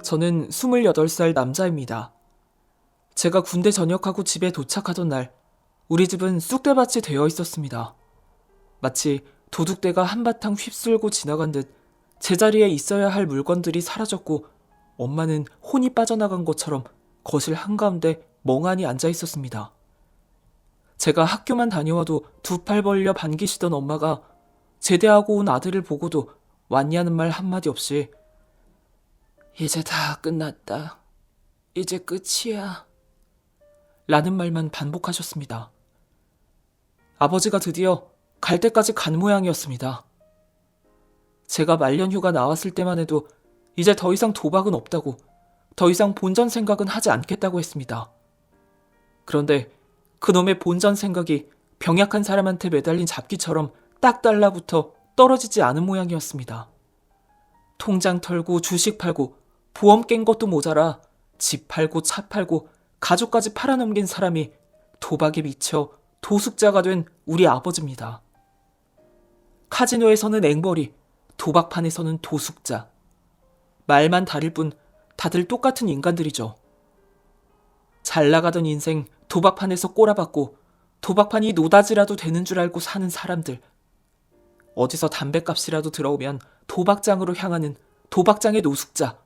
저는 28살 남자입니다. 제가 군대 전역하고 집에 도착하던 날, 우리 집은 쑥대밭이 되어 있었습니다. 마치 도둑대가 한바탕 휩쓸고 지나간 듯 제자리에 있어야 할 물건들이 사라졌고 엄마는 혼이 빠져나간 것처럼 거실 한가운데 멍하니 앉아 있었습니다. 제가 학교만 다녀와도 두 팔 벌려 반기시던 엄마가 제대하고 온 아들을 보고도 왔냐는 말 한마디 없이 이제 다 끝났다. 이제 끝이야. 라는 말만 반복하셨습니다. 아버지가 드디어 갈 때까지 간 모양이었습니다. 제가 말년휴가 나왔을 때만 해도 이제 더 이상 도박은 없다고, 더 이상 본전 생각은 하지 않겠다고 했습니다. 그런데 그놈의 본전 생각이 병약한 사람한테 매달린 잡기처럼 딱 달라붙어 떨어지지 않은 모양이었습니다. 통장 털고 주식 팔고 보험 깬 것도 모자라 집 팔고 차 팔고 가족까지 팔아넘긴 사람이 도박에 미쳐 도숙자가 된 우리 아버지입니다. 카지노에서는 앵벌이, 도박판에서는 도숙자. 말만 다를 뿐 다들 똑같은 인간들이죠. 잘 나가던 인생 도박판에서 꼬라박고 도박판이 노다지라도 되는 줄 알고 사는 사람들. 어디서 담뱃값이라도 들어오면 도박장으로 향하는 도박장의 노숙자,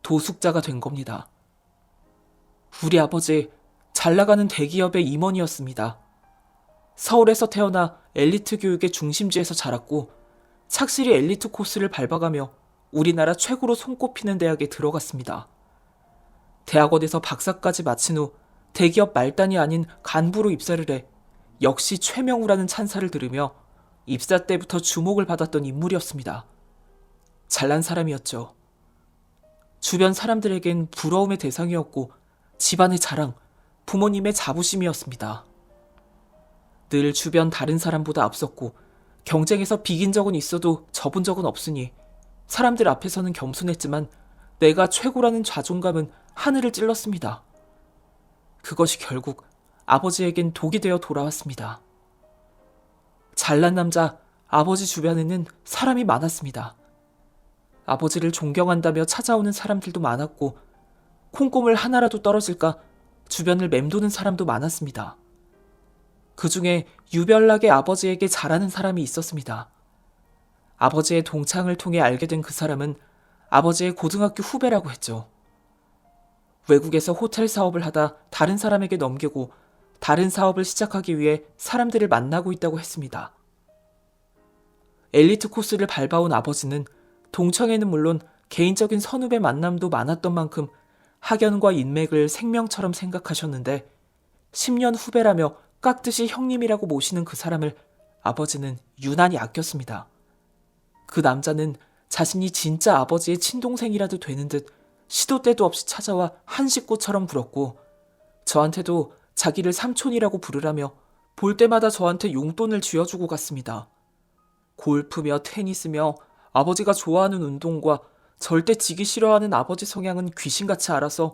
도숙자가 된 겁니다. 우리 아버지 잘 나가는 대기업의 임원이었습니다. 서울에서 태어나 엘리트 교육의 중심지에서 자랐고 착실히 엘리트 코스를 밟아가며 우리나라 최고로 손꼽히는 대학에 들어갔습니다. 대학원에서 박사까지 마친 후 대기업 말단이 아닌 간부로 입사를 해 역시 최명우라는 찬사를 들으며 입사 때부터 주목을 받았던 인물이었습니다. 잘난 사람이었죠. 주변 사람들에겐 부러움의 대상이었고 집안의 자랑, 부모님의 자부심이었습니다. 늘 주변 다른 사람보다 앞섰고 경쟁에서 비긴 적은 있어도 져본 적은 없으니 사람들 앞에서는 겸손했지만 내가 최고라는 자존감은 하늘을 찔렀습니다. 그것이 결국 아버지에겐 독이 되어 돌아왔습니다. 잘난 남자 아버지 주변에는 사람이 많았습니다. 아버지를 존경한다며 찾아오는 사람들도 많았고 콩고물 하나라도 떨어질까 주변을 맴도는 사람도 많았습니다. 그 중에 유별나게 아버지에게 잘하는 사람이 있었습니다. 아버지의 동창을 통해 알게 된 그 사람은 아버지의 고등학교 후배라고 했죠. 외국에서 호텔 사업을 하다 다른 사람에게 넘기고 다른 사업을 시작하기 위해 사람들을 만나고 있다고 했습니다. 엘리트 코스를 밟아온 아버지는 동창회는 물론 개인적인 선후배 만남도 많았던 만큼 학연과 인맥을 생명처럼 생각하셨는데 10년 후배라며 깍듯이 형님이라고 모시는 그 사람을 아버지는 유난히 아꼈습니다. 그 남자는 자신이 진짜 아버지의 친동생이라도 되는 듯 시도 때도 없이 찾아와 한 식구처럼 굴었고 저한테도 자기를 삼촌이라고 부르라며 볼 때마다 저한테 용돈을 쥐어주고 갔습니다. 골프며 테니스며 아버지가 좋아하는 운동과 절대 지기 싫어하는 아버지 성향은 귀신같이 알아서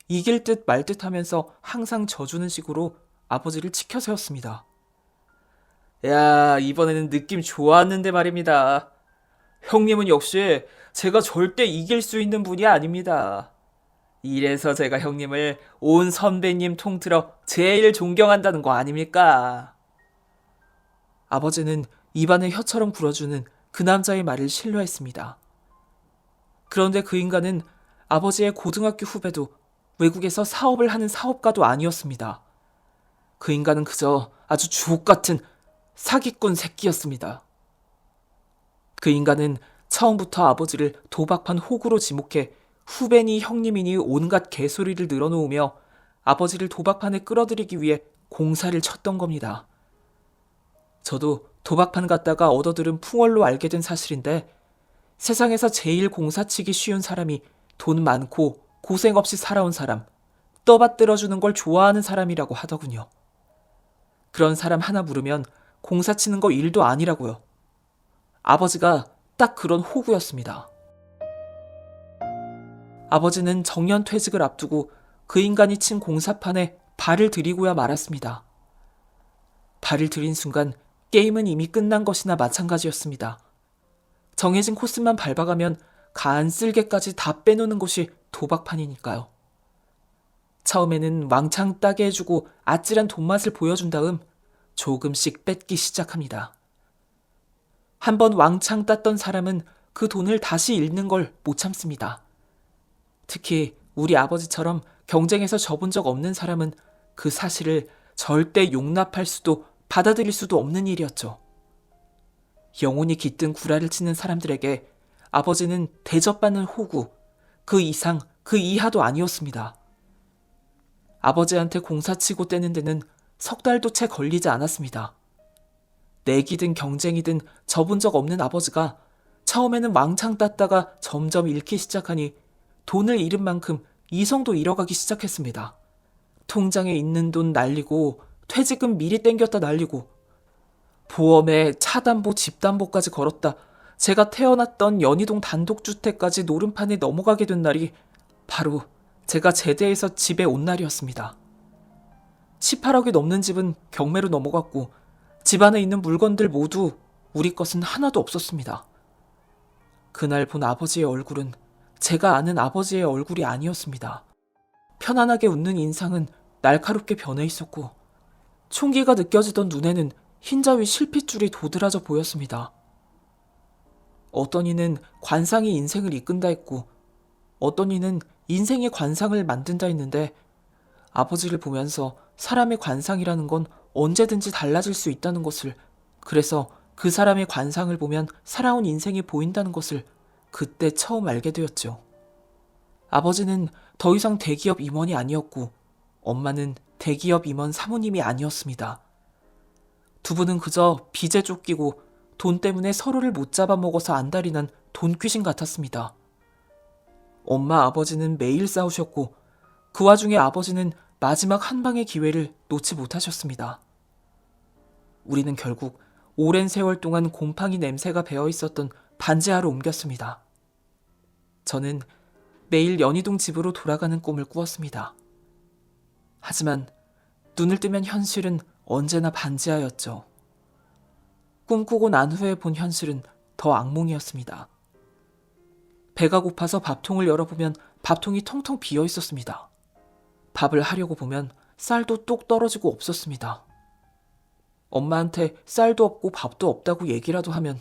이길 듯 말 듯 하면서 항상 져주는 식으로 아버지를 치켜 세웠습니다. 야, 이번에는 느낌 좋았는데 말입니다. 형님은 역시 제가 절대 이길 수 있는 분이 아닙니다. 이래서 제가 형님을 온 선배님 통틀어 제일 존경한다는 거 아닙니까? 아버지는 입안에 혀처럼 불어주는 그 남자의 말을 신뢰했습니다. 그런데 그 인간은 아버지의 고등학교 후배도 외국에서 사업을 하는 사업가도 아니었습니다. 그 인간은 그저 아주 주옥같은 사기꾼 새끼였습니다. 그 인간은 처음부터 아버지를 도박판 호구로 지목해 후배니 형님이니 온갖 개소리를 늘어놓으며 아버지를 도박판에 끌어들이기 위해 공사를 쳤던 겁니다. 저도 도박판 갔다가 얻어들은 풍월로 알게 된 사실인데 세상에서 제일 공사치기 쉬운 사람이 돈 많고 고생 없이 살아온 사람, 떠받들어주는 걸 좋아하는 사람이라고 하더군요. 그런 사람 하나 부르면 공사 치는 거 일도 아니라고요. 아버지가 딱 그런 호구였습니다. 아버지는 정년퇴직을 앞두고 그 인간이 친 공사판에 발을 들이고야 말았습니다. 발을 들인 순간 게임은 이미 끝난 것이나 마찬가지였습니다. 정해진 코스만 밟아가면 간 쓸개까지 다 빼놓는 곳이 도박판이니까요. 처음에는 왕창 따게 해주고 아찔한 돈맛을 보여준 다음 조금씩 뺏기 시작합니다. 한번 왕창 땄던 사람은 그 돈을 다시 잃는 걸 못 참습니다. 특히 우리 아버지처럼 경쟁에서 져본 적 없는 사람은 그 사실을 절대 용납할 수도 받아들일 수도 없는 일이었죠. 영혼이 깃든 구라를 치는 사람들에게 아버지는 대접받는 호구, 그 이상 그 이하도 아니었습니다. 아버지한테 공사치고 떼는 데는 석 달도 채 걸리지 않았습니다. 내기든 경쟁이든 져본 적 없는 아버지가 처음에는 왕창 땄다가 점점 잃기 시작하니 돈을 잃은 만큼 이성도 잃어가기 시작했습니다. 통장에 있는 돈 날리고 퇴직금 미리 땡겼다 날리고 보험에 차담보 집담보까지 걸었다 제가 태어났던 연희동 단독주택까지 노름판에 넘어가게 된 날이 바로 제가 제대해서 집에 온 날이었습니다. 18억이 넘는 집은 경매로 넘어갔고 집 안에 있는 물건들 모두 우리 것은 하나도 없었습니다. 그날 본 아버지의 얼굴은 제가 아는 아버지의 얼굴이 아니었습니다. 편안하게 웃는 인상은 날카롭게 변해 있었고 총기가 느껴지던 눈에는 흰자위 실핏줄이 도드라져 보였습니다. 어떤 이는 관상이 인생을 이끈다 했고 어떤 이는 인생의 관상을 만든다 했는데 아버지를 보면서 사람의 관상이라는 건 언제든지 달라질 수 있다는 것을, 그래서 그 사람의 관상을 보면 살아온 인생이 보인다는 것을 그때 처음 알게 되었죠. 아버지는 더 이상 대기업 임원이 아니었고 엄마는 대기업 임원 사모님이 아니었습니다. 두 분은 그저 빚에 쫓기고 돈 때문에 서로를 못 잡아먹어서 안달이 난 돈귀신 같았습니다. 엄마 아버지는 매일 싸우셨고 그 와중에 아버지는 마지막 한 방의 기회를 놓지 못하셨습니다. 우리는 결국 오랜 세월 동안 곰팡이 냄새가 배어 있었던 반지하로 옮겼습니다. 저는 매일 연희동 집으로 돌아가는 꿈을 꾸었습니다. 하지만 눈을 뜨면 현실은 언제나 반지하였죠. 꿈꾸고 난 후에 본 현실은 더 악몽이었습니다. 배가 고파서 밥통을 열어보면 밥통이 텅텅 비어 있었습니다. 밥을 하려고 보면 쌀도 똑 떨어지고 없었습니다. 엄마한테 쌀도 없고 밥도 없다고 얘기라도 하면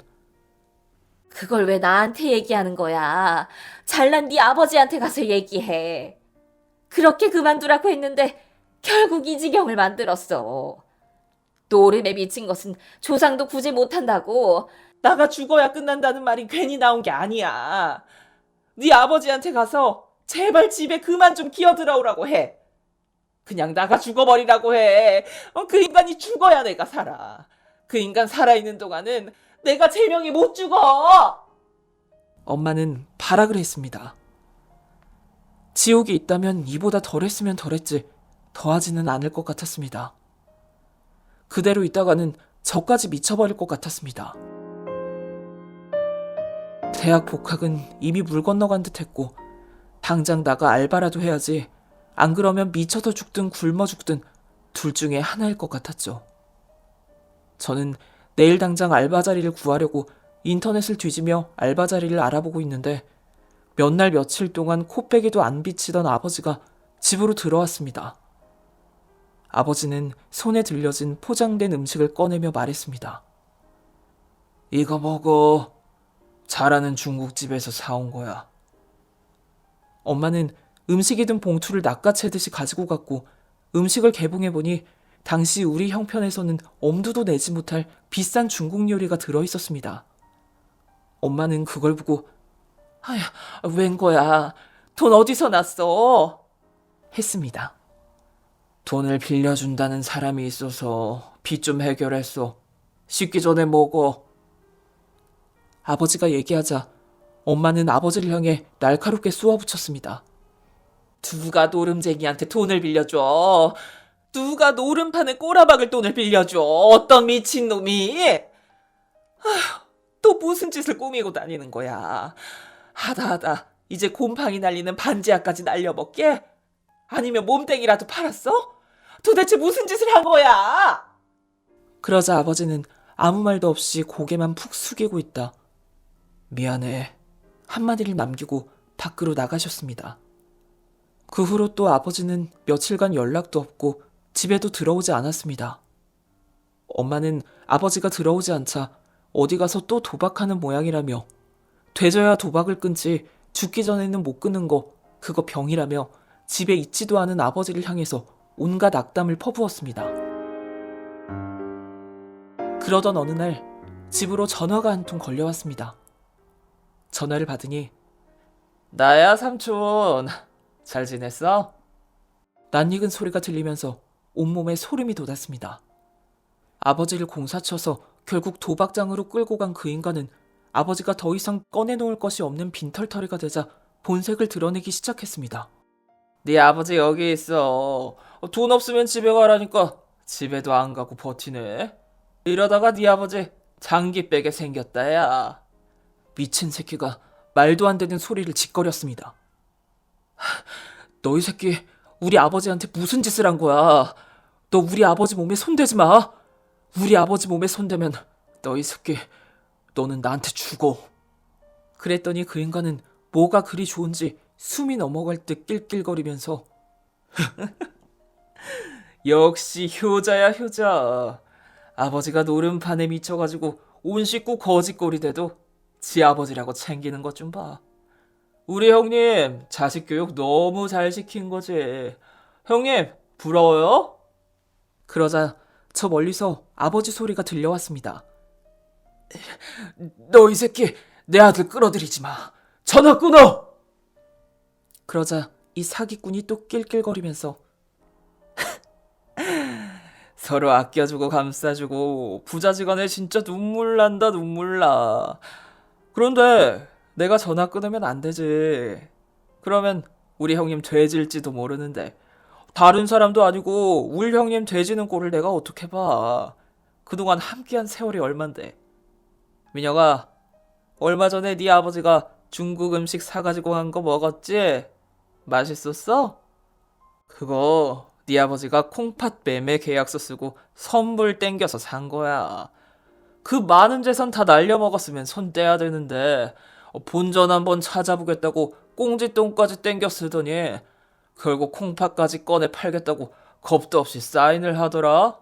그걸 왜 나한테 얘기하는 거야? 잘난 네 아버지한테 가서 얘기해. 그렇게 그만두라고 했는데 결국 이 지경을 만들었어. 노름에 미친 것은 조상도 구제 못한다고. 나가 죽어야 끝난다는 말이 괜히 나온 게 아니야. 네 아버지한테 가서 제발 집에 그만 좀 기어들어오라고 해. 그냥 나가 죽어버리라고 해. 그 인간이 죽어야 내가 살아. 그 인간 살아있는 동안은 내가 제명이 못 죽어. 엄마는 발악을 했습니다. 지옥이 있다면 이보다 덜했으면 덜했지 더하지는 않을 것 같았습니다. 그대로 있다가는 저까지 미쳐버릴 것 같았습니다. 대학 복학은 이미 물 건너간 듯했고 당장 나가 알바라도 해야지, 안 그러면 미쳐서 죽든 굶어 죽든 둘 중에 하나일 것 같았죠. 저는 내일 당장 알바 자리를 구하려고 인터넷을 뒤지며 알바 자리를 알아보고 있는데 몇 날 며칠 동안 코빼기도 안 비치던 아버지가 집으로 들어왔습니다. 아버지는 손에 들려진 포장된 음식을 꺼내며 말했습니다. 이거 먹어. 잘하는 중국집에서 사온 거야. 엄마는 음식이 든 봉투를 낚아채듯이 가지고 갔고 음식을 개봉해보니 당시 우리 형편에서는 엄두도 내지 못할 비싼 중국 요리가 들어있었습니다. 엄마는 그걸 보고 아야, 웬 거야? 돈 어디서 났어? 했습니다. 돈을 빌려준다는 사람이 있어서 빚 좀 해결했어. 식기 전에 먹어. 아버지가 얘기하자 엄마는 아버지를 향해 날카롭게 쏘아붙였습니다. 누가 노름쟁이한테 돈을 빌려줘? 누가 노름판에 꼬라박을 돈을 빌려줘? 어떤 미친놈이? 또 무슨 짓을 꾸미고 다니는 거야? 하다 이제 곰팡이 날리는 반지하까지 날려먹게? 아니면 몸뚱이라도 팔았어? 도대체 무슨 짓을 한 거야? 그러자 아버지는 아무 말도 없이 고개만 푹 숙이고 있다 미안해 한마디를 남기고 밖으로 나가셨습니다. 그 후로 또 아버지는 며칠간 연락도 없고 집에도 들어오지 않았습니다. 엄마는 아버지가 들어오지 않자 어디 가서 또 도박하는 모양이라며 되져야 도박을 끊지 죽기 전에는 못 끊는 거 그거 병이라며 집에 있지도 않은 아버지를 향해서 온갖 악담을 퍼부었습니다. 그러던 어느 날 집으로 전화가 한 통 걸려왔습니다. 전화를 받으니 나야 삼촌 잘 지냈어? 낯익은 소리가 들리면서 온몸에 소름이 돋았습니다. 아버지를 공사쳐서 결국 도박장으로 끌고 간 그 인간은 아버지가 더 이상 꺼내놓을 것이 없는 빈털터리가 되자 본색을 드러내기 시작했습니다. 네 아버지 여기 있어. 돈 없으면 집에 가라니까 집에도 안 가고 버티네. 이러다가 네 아버지 장기 빼게 생겼다 야. 미친 새끼가 말도 안 되는 소리를 짓거렸습니다. 너희 새끼 우리 아버지한테 무슨 짓을 한 거야. 너 우리 아버지 몸에 손대지 마. 우리 아버지 몸에 손대면 너희 새끼 너는 나한테 죽어. 그랬더니 그 인간은 뭐가 그리 좋은지 숨이 넘어갈 듯 낄낄거리면서 역시 효자야 효자. 아버지가 노름판에 미쳐가지고 온 식구 거짓골이 돼도 지 아버지라고 챙기는 것 좀 봐. 우리 형님 자식 교육 너무 잘 시킨 거지. 형님 부러워요? 그러자 저 멀리서 아버지 소리가 들려왔습니다. 너 이 새끼 내 아들 끌어들이지 마. 전화 끊어. 그러자 이 사기꾼이 또 낄낄거리면서 서로 아껴주고 감싸주고 부자지간에 진짜 눈물 난다 눈물 나. 그런데 내가 전화 끊으면 안 되지. 그러면 우리 형님 돼질지도 모르는데 다른 사람도 아니고 우리 형님 돼지는 꼴을 내가 어떻게 봐. 그동안 함께한 세월이 얼만데. 민혁아 얼마 전에 네 아버지가 중국 음식 사가지고 간 거 먹었지? 맛있었어? 그거 네 아버지가 콩팥 매매 계약서 쓰고 선불 땡겨서 산 거야. 그 많은 재산 다 날려먹었으면 손 떼야 되는데 본전 한번 찾아보겠다고 꽁지똥까지 땡겨 쓰더니 결국 콩팥까지 꺼내 팔겠다고 겁도 없이 사인을 하더라.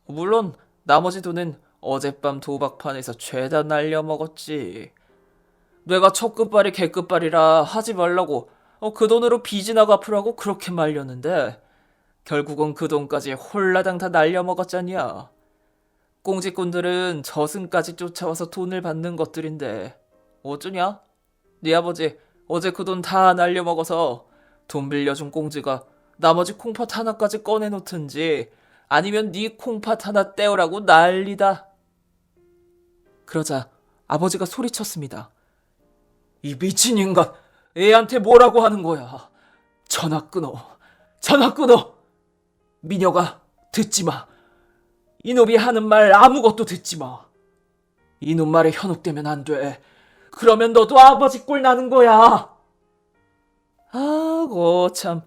물론 나머지 돈은 어젯밤 도박판에서 죄다 날려먹었지. 내가 첫 끝발이 개끝발이라 하지 말라고 그 돈으로 빚이나 갚으라고 그렇게 말렸는데 결국은 그 돈까지 홀라당 다 날려먹었잖냐. 꽁지꾼들은 저승까지 쫓아와서 돈을 받는 것들인데 어쩌냐? 네 아버지 어제 그 돈 다 날려먹어서 돈 빌려준 꽁지가 나머지 콩팥 하나까지 꺼내놓든지 아니면 네 콩팥 하나 떼오라고 난리다. 그러자 아버지가 소리쳤습니다. 이 미친 인간 애한테 뭐라고 하는 거야. 전화 끊어. 전화 끊어. 미녀가 듣지 마. 이놈이 하는 말 아무것도 듣지 마. 이놈 말에 현혹되면 안 돼. 그러면 너도 아버지 꼴 나는 거야. 아고 참.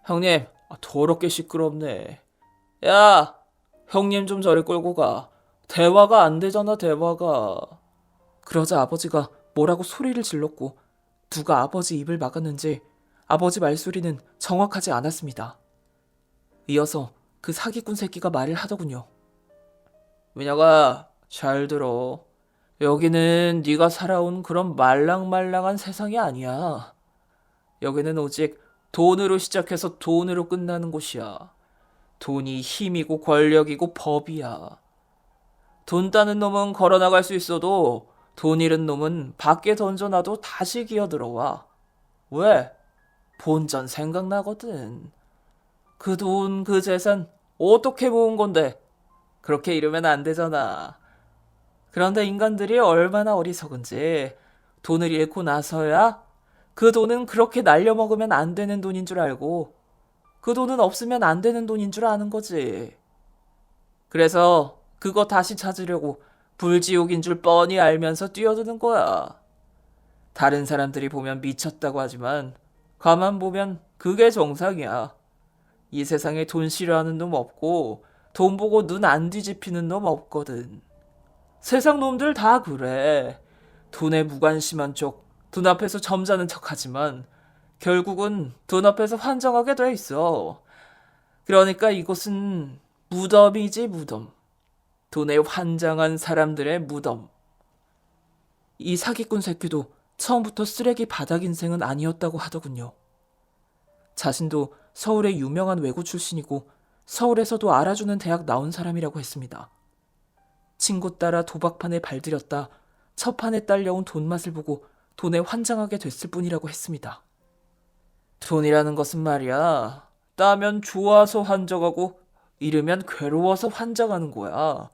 형님 더럽게 시끄럽네. 야 형님 좀 저리 끌고 가. 대화가 안 되잖아 대화가. 그러자 아버지가 뭐라고 소리를 질렀고 누가 아버지 입을 막았는지 아버지 말소리는 정확하지 않았습니다. 이어서 그 사기꾼 새끼가 말을 하더군요. 민혁아 잘 들어. 여기는 네가 살아온 그런 말랑말랑한 세상이 아니야. 여기는 오직 돈으로 시작해서 돈으로 끝나는 곳이야. 돈이 힘이고 권력이고 법이야. 돈 따는 놈은 걸어나갈 수 있어도 돈 잃은 놈은 밖에 던져놔도 다시 기어들어와. 왜? 본전 생각나거든. 그 돈, 그 재산 어떻게 모은 건데 그렇게 잃으면 안 되잖아. 그런데 인간들이 얼마나 어리석은지 돈을 잃고 나서야 그 돈은 그렇게 날려먹으면 안 되는 돈인 줄 알고 그 돈은 없으면 안 되는 돈인 줄 아는 거지. 그래서 그거 다시 찾으려고 불지옥인 줄 뻔히 알면서 뛰어드는 거야. 다른 사람들이 보면 미쳤다고 하지만 가만 보면 그게 정상이야. 이 세상에 돈 싫어하는 놈 없고 돈 보고 눈 안 뒤집히는 놈 없거든. 세상 놈들 다 그래. 돈에 무관심한 쪽 돈 앞에서 점잖은 척하지만 결국은 돈 앞에서 환장하게 돼 있어. 그러니까 이곳은 무덤이지 무덤. 돈에 환장한 사람들의 무덤. 이 사기꾼 새끼도 처음부터 쓰레기 바닥 인생은 아니었다고 하더군요. 자신도 서울의 유명한 외고 출신이고 서울에서도 알아주는 대학 나온 사람이라고 했습니다. 친구 따라 도박판에 발들였다 첫 판에 딸려온 돈맛을 보고 돈에 환장하게 됐을 뿐이라고 했습니다. 돈이라는 것은 말이야, 따면 좋아서 환장하고 잃으면 괴로워서 환장하는 거야.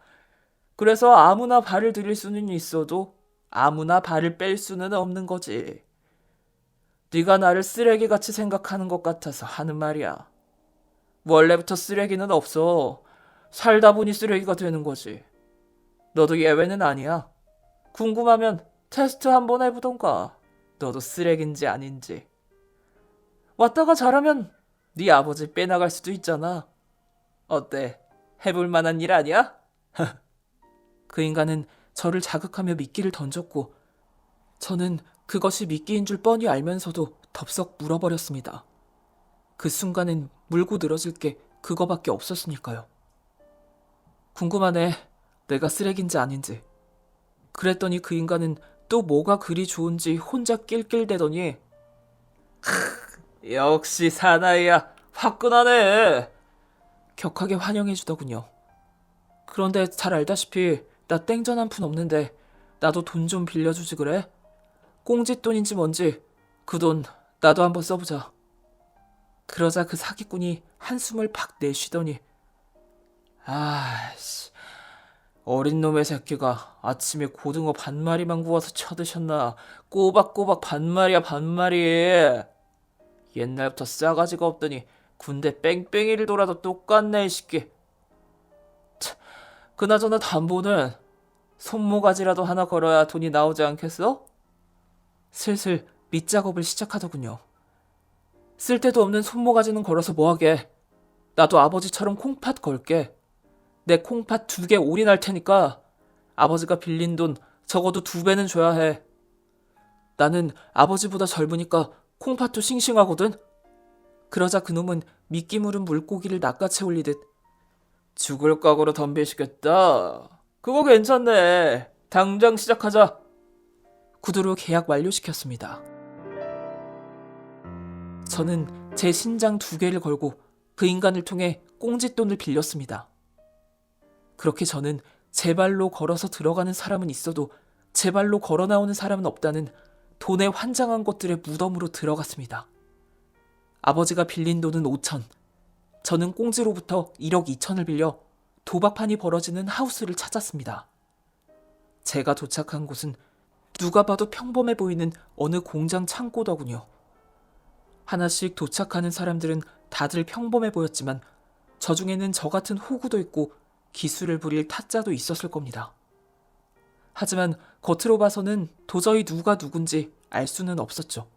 그래서 아무나 발을 들일 수는 있어도 아무나 발을 뺄 수는 없는 거지. 네가 나를 쓰레기같이 생각하는 것 같아서 하는 말이야. 원래부터 쓰레기는 없어. 살다 보니 쓰레기가 되는 거지. 너도 예외는 아니야. 궁금하면 테스트 한번 해보던가. 너도 쓰레기인지 아닌지. 왔다가 잘하면 네 아버지 빼나갈 수도 있잖아. 어때? 해볼 만한 일 아니야? 그 인간은 저를 자극하며 미끼를 던졌고 저는 그것이 미끼인 줄 뻔히 알면서도 덥석 물어버렸습니다. 그 순간엔 물고 늘어질 게 그거밖에 없었으니까요. 궁금하네. 내가 쓰레기인지 아닌지. 그랬더니 그 인간은 또 뭐가 그리 좋은지 혼자 낄낄대더니 역시 사나이야. 화끈하네. 격하게 환영해주더군요. 그런데 잘 알다시피 나 땡전 한 푼 없는데 나도 돈 좀 빌려주지 그래? 꽁짓돈인지 뭔지 그 돈 나도 한번 써보자. 그러자 그 사기꾼이 한숨을 팍 내쉬더니 아이씨, 어린 놈의 새끼가 아침에 고등어 반마리만 구워서 쳐드셨나. 꼬박꼬박 반마리야 반마리. 옛날부터 싸가지가 없더니 군대 뺑뺑이를 돌아도 똑같네 이 새끼. 그나저나 담보는 손모가지라도 하나 걸어야 돈이 나오지 않겠어? 슬슬 밑작업을 시작하더군요. 쓸데도 없는 손모가지는 걸어서 뭐하게. 나도 아버지처럼 콩팥 걸게. 내 콩팥 2개 올인할 테니까 아버지가 빌린 돈 적어도 2배는 줘야 해. 나는 아버지보다 젊으니까 콩팥도 싱싱하거든. 그러자 그놈은 미끼 물은 물고기를 낚아채 올리듯 죽을 각오로 덤비시겠다. 그거 괜찮네. 당장 시작하자. 구두로 계약 완료시켰습니다. 저는 제 신장 2개를 걸고 그 인간을 통해 꽁짓돈을 빌렸습니다. 그렇게 저는 제 발로 걸어서 들어가는 사람은 있어도 제 발로 걸어 나오는 사람은 없다는 돈에 환장한 것들의 무덤으로 들어갔습니다. 아버지가 빌린 돈은 5천. 저는 꽁지로부터 1억 2천을 빌려 도박판이 벌어지는 하우스를 찾았습니다. 제가 도착한 곳은 누가 봐도 평범해 보이는 어느 공장 창고더군요. 하나씩 도착하는 사람들은 다들 평범해 보였지만 저 중에는 저 같은 호구도 있고 기술을 부릴 타짜도 있었을 겁니다. 하지만 겉으로 봐서는 도저히 누가 누군지 알 수는 없었죠.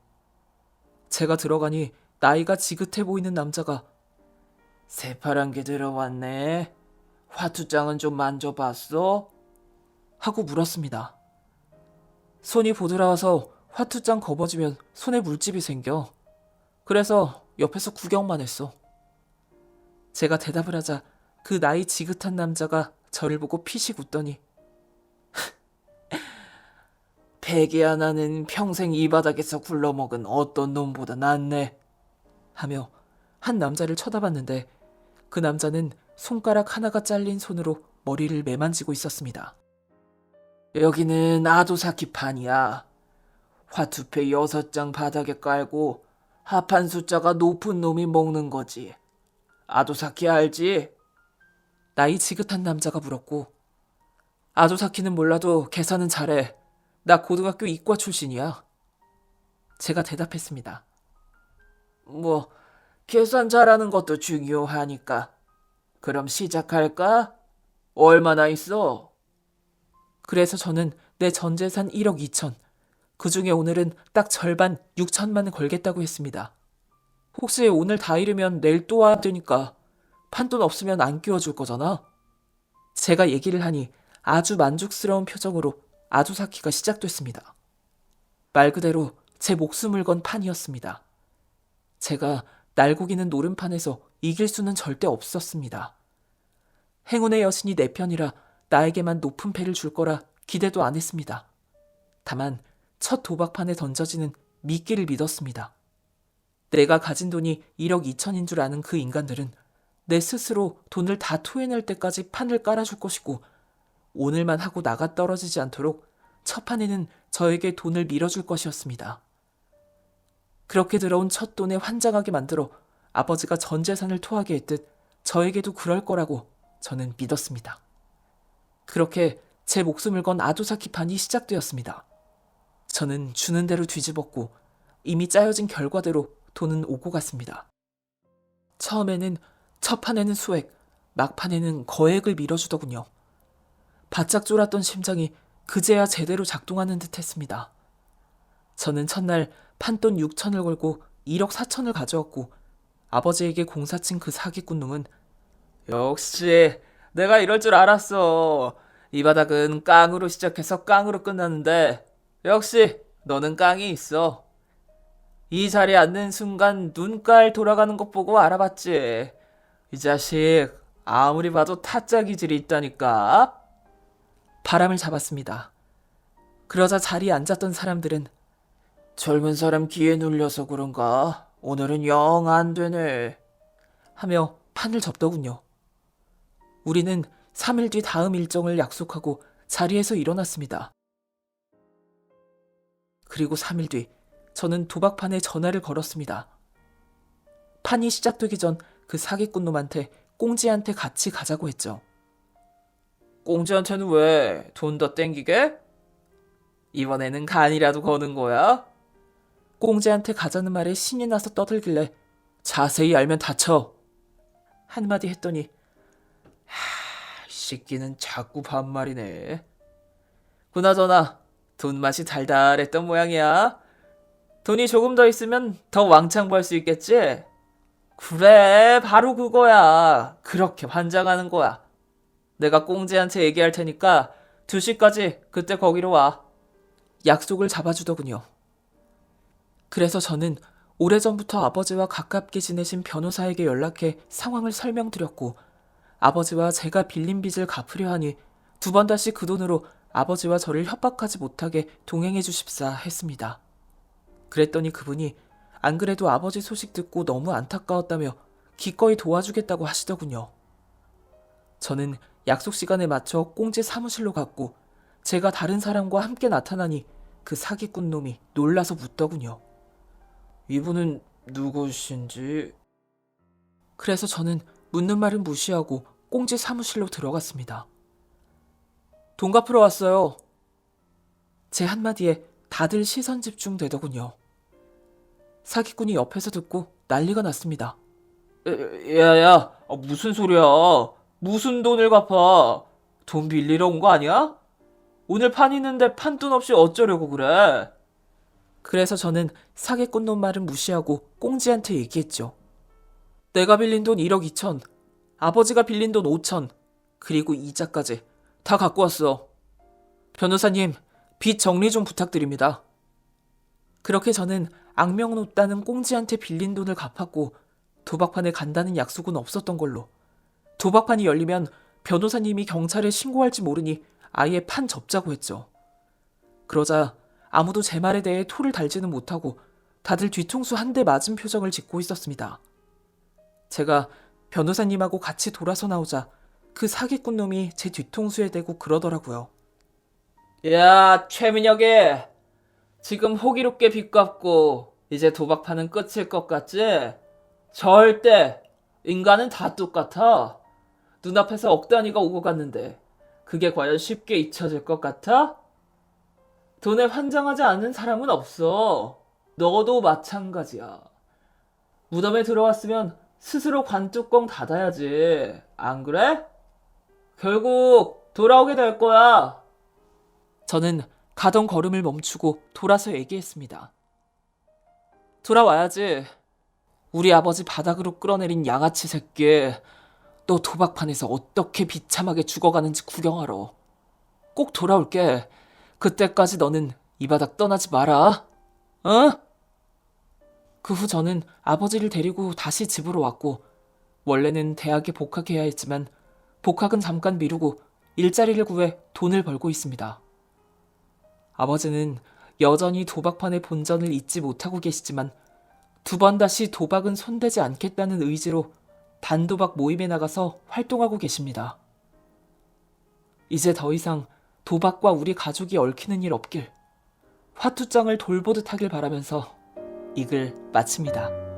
제가 들어가니 나이가 지긋해 보이는 남자가 새파란 게 들어왔네. 화투장은 좀 만져봤어? 하고 물었습니다. 손이 보드라와서 화투장 거버지면 손에 물집이 생겨. 그래서 옆에서 구경만 했어. 제가 대답을 하자 그 나이 지긋한 남자가 저를 보고 피식 웃더니 베개 하나는 평생 이 바닥에서 굴러먹은 어떤 놈보다 낫네 하며 한 남자를 쳐다봤는데 그 남자는 손가락 하나가 잘린 손으로 머리를 매만지고 있었습니다. 여기는 아도사키 판이야. 화투패 6장 바닥에 깔고 합판 숫자가 높은 놈이 먹는 거지. 아도사키 알지? 나이 지긋한 남자가 물었고 아도사키는 몰라도 계산은 잘해. 나 고등학교 이과 출신이야. 제가 대답했습니다. 뭐 계산 잘하는 것도 중요하니까. 그럼 시작할까? 얼마나 있어? 그래서 저는 내 전 재산 1억 2천, 그중에 오늘은 딱 절반 6천만을 걸겠다고 했습니다. 혹시 오늘 다 잃으면 내일 또 와야 되니까 판돈 없으면 안 끼워줄 거잖아. 제가 얘기를 하니 아주 만족스러운 표정으로 아도사키가 시작됐습니다. 말 그대로 제 목숨을 건 판이었습니다. 제가 날고기는 노름판에서 이길 수는 절대 없었습니다. 행운의 여신이 내 편이라 나에게만 높은 패를 줄 거라 기대도 안 했습니다. 다만 첫 도박판에 던져지는 미끼를 믿었습니다. 내가 가진 돈이 1억 2천인 줄 아는 그 인간들은 내 스스로 돈을 다 토해낼 때까지 판을 깔아줄 것이고 오늘만 하고 나가 떨어지지 않도록 첫 판에는 저에게 돈을 밀어줄 것이었습니다. 그렇게 들어온 첫 돈에 환장하게 만들어 아버지가 전 재산을 토하게 했듯 저에게도 그럴 거라고 저는 믿었습니다. 그렇게 제 목숨을 건 아도사키 판이 시작되었습니다. 저는 주는 대로 뒤집었고 이미 짜여진 결과대로 돈은 오고 갔습니다. 처음에는 첫 판에는 소액, 막판에는 거액을 밀어주더군요. 바짝 졸았던 심장이 그제야 제대로 작동하는 듯 했습니다. 저는 첫날 판돈 6천을 걸고 1억 4천을 가져왔고 아버지에게 공사친 그 사기꾼 놈은 역시 내가 이럴 줄 알았어. 이 바닥은 깡으로 시작해서 깡으로 끝나는데 역시 너는 깡이 있어. 이 자리에 앉는 순간 눈깔 돌아가는 것 보고 알아봤지. 이 자식 아무리 봐도 타짜 기질이 있다니까. 바람을 잡았습니다. 그러자 자리에 앉았던 사람들은 젊은 사람 기에 눌려서 그런가 오늘은 영 안 되네 하며 판을 접더군요. 우리는 3일 뒤 다음 일정을 약속하고 자리에서 일어났습니다. 그리고 3일 뒤 저는 도박판에 전화를 걸었습니다. 판이 시작되기 전 그 사기꾼 놈한테 꽁지한테 같이 가자고 했죠. 꽁지한테는 왜? 돈 더 땡기게? 이번에는 간이라도 거는 거야? 꽁지한테 가자는 말에 신이 나서 떠들길래 자세히 알면 다쳐 한마디 했더니 씻기는 자꾸 반말이네. 그나저나 돈 맛이 달달했던 모양이야. 돈이 조금 더 있으면 더 왕창 벌 수 있겠지? 그래, 바로 그거야. 그렇게 환장하는 거야. 내가 꽁지한테 얘기할 테니까 2시까지 그때 거기로 와. 약속을 잡아주더군요. 그래서 저는 오래전부터 아버지와 가깝게 지내신 변호사에게 연락해 상황을 설명드렸고 아버지와 제가 빌린 빚을 갚으려 하니 2번 다시 그 돈으로 아버지와 저를 협박하지 못하게 동행해 주십사 했습니다. 그랬더니 그분이 안 그래도 아버지 소식 듣고 너무 안타까웠다며 기꺼이 도와주겠다고 하시더군요. 저는 약속 시간에 맞춰 꽁지 사무실로 갔고 제가 다른 사람과 함께 나타나니 그 사기꾼 놈이 놀라서 묻더군요. 이분은 누구신지? 그래서 저는 묻는 말은 무시하고 꽁지 사무실로 들어갔습니다. 돈 갚으러 왔어요. 제 한마디에 다들 시선 집중되더군요. 사기꾼이 옆에서 듣고 난리가 났습니다. 야야, 무슨 소리야? 무슨 돈을 갚아? 돈 빌리러 온 거 아니야? 오늘 판 있는데 판돈 없이 어쩌려고 그래? 그래서 저는 사기꾼 놈 말은 무시하고 꽁지한테 얘기했죠. 내가 빌린 돈 1억 2천, 아버지가 빌린 돈 5천, 그리고 이자까지 다 갖고 왔어. 변호사님, 빚 정리 좀 부탁드립니다. 그렇게 저는 악명 높다는 꽁지한테 빌린 돈을 갚았고 도박판에 간다는 약속은 없었던 걸로 도박판이 열리면 변호사님이 경찰에 신고할지 모르니 아예 판 접자고 했죠. 그러자 아무도 제 말에 대해 토를 달지는 못하고 다들 뒤통수 한 대 맞은 표정을 짓고 있었습니다. 제가 변호사님하고 같이 돌아서 나오자 그 사기꾼 놈이 제 뒤통수에 대고 그러더라고요. 야, 최민혁이 지금 호기롭게 빚 갚고 이제 도박판은 끝일 것 같지? 절대! 인간은 다 똑같아. 눈앞에서 억 단위가 오고 갔는데 그게 과연 쉽게 잊혀질 것 같아? 돈에 환장하지 않는 사람은 없어. 너도 마찬가지야. 무덤에 들어왔으면 스스로 관뚜껑 닫아야지. 안 그래? 결국 돌아오게 될 거야. 저는 가던 걸음을 멈추고 돌아서 얘기했습니다. 돌아와야지. 우리 아버지 바닥으로 끌어내린 양아치 새끼. 너 도박판에서 어떻게 비참하게 죽어가는지 구경하러. 꼭 돌아올게. 그때까지 너는 이 바닥 떠나지 마라. 어? 그 후 저는 아버지를 데리고 다시 집으로 왔고, 원래는 대학에 복학해야 했지만 복학은 잠깐 미루고 일자리를 구해 돈을 벌고 있습니다. 아버지는 여전히 도박판의 본전을 잊지 못하고 계시지만 두 번 다시 도박은 손대지 않겠다는 의지로 단도박 모임에 나가서 활동하고 계십니다. 이제 더 이상 도박과 우리 가족이 얽히는 일 없길, 화투장을 돌보듯 하길 바라면서 이 글 마칩니다.